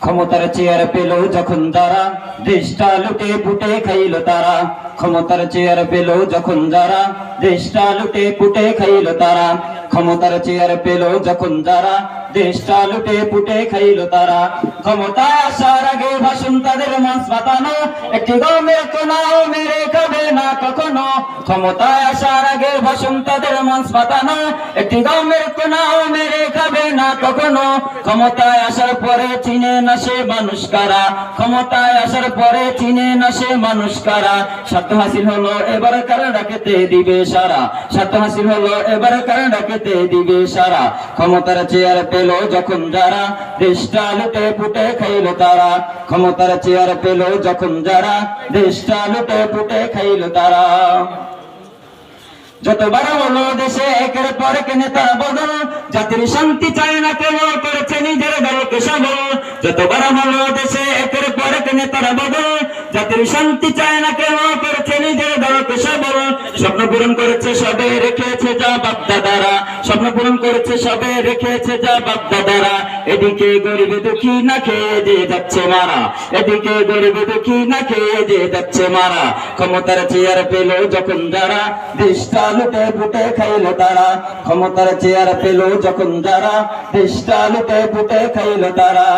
ক্ষমতার চেয়ার পেল যখন যারা দেশটা লুটে পুটে খাইল তারা। ক্ষমতার চেয়ার পেল যখন যারা দেশটা লুটে পুটে খাইল তারা। ক্ষমতার চেয়ার পেল যখন যারা দেশটা লুটে পুটে খাইল তারা। ক্ষমতায় আসার আগে ভাষণ তাদের মাছ পাতানো, একটি গমের কোনাও মেরে খাবে না কখনো। ক্ষমতায় আসার আগে ভাষণ তাদের মাছ পাতানো, একটি গমের কোনাও মেরে খাবে না কখনো। ক্ষমতায় আসার পরে চিনে না সে মানুষ কারা। ক্ষমতায় আসার পরে চিনে না সে মানুষ কারা। স্বার্থ হাসিল হলো এবার কারা ডাকেতে দিবে সারা। স্বার্থ হাসিল হলো এবার কারা ডাকেতে দিবে সারা। ক্ষমতার চেয়ার পেল যখন যারা দেশটা লুটে পুটে খাইল তারা। ক্ষমতার চেয়ার পেল যখন যারা দেশটা লুটে পুটে খাইল তারা। যতবার হলো দেশে একের পর এক নেতা বদল, জাতির শান্তি চায় না কেউ করেছে নিজের দলকে সবল। যতবার হলো দেশে একের পর এক নেতার বদল, জাতির শান্তি চায় না কেউ করেছে নিজের দলকে সবল। স্বপ্ন পূরণ করেছে সবে রেখেছে যা বাপদাদারা। স্বপ্ন পূরণ করেছে সবে রেখেছে যা বাপদাদারা। এদিকে গরিব দুঃখী না খেয়ে যে যাচ্ছে মারা। এদিকে গরিব দুঃখী না খেয়ে যে যাচ্ছে মারা। ক্ষমতার চেয়ার পেল যখন যারা দেশটা লুটে পুটে খাইল তারা। ক্ষমতার চেয়ার পেল যখন যারা দেশটা লুটে পুটে খাইল তারা।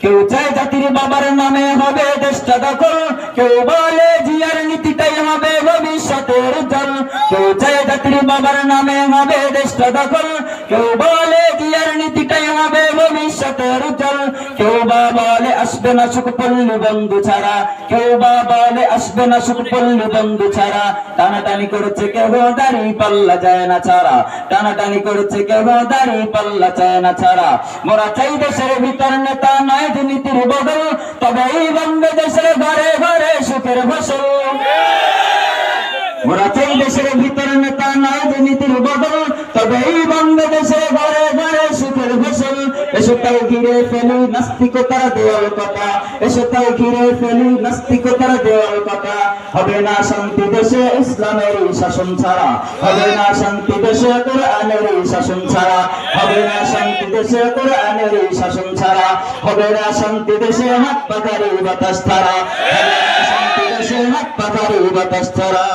কেউ চায় জাতির বাবার নামে হবে দেশটা দখল, কেউ বলে জিয়ার নীতিটাই হবে ভবিষ্যতের জল। কেউ চায় জাতির বাবার নামে হবে দেশটা দখল, কেউ বলে জিয়ার নীতিটাই হবে ভবিষ্যতের জল। কেউ বা বলে আসবে না সুখ পল্লী বন্ধু ছাড়া। কেউ বা বলে আসবে না সুখ পল্লী বন্ধু ছাড়া। টানাটানি করেছে কেউ দাড়ি পাল্লা যায় না ছাড়া। টানাটানি করেছে কেউ দাড়ি পাল্লা চায় না ছাড়া। মোরা চাই দেশের ভিতর নেতা নয় নীতির বদল, তবে এই বাংলাদেশের ঘরে ঘরে সুখের ফসল। মোরা চাই দেশের ভিতর নেতা নয় নীতির বদল, তবে এই বাংলাদেশের ঘরে ঘরে সুখের ফসল। এসো তাই ঘিরে ফেলি নাস্তিকতার দেওয়াল কথা। এসো তাই ঘিরে ফেলি নাস্তিকতার দেওয়াল কথা। হবে না শান্তি দেশে ইসলামের শাসন ছাড়া। হবে না শান্তি দেশে কোরআনের শাসন ছাড়া। হবে না শান্তি দেশে কোরআনের শাসন ছাড়া। হবে না শান্তি দেশে হাত পাখারি বাতাস ছাড়া। হবে না শান্তি দেশে হাত পাখারি বাতাস ছাড়া।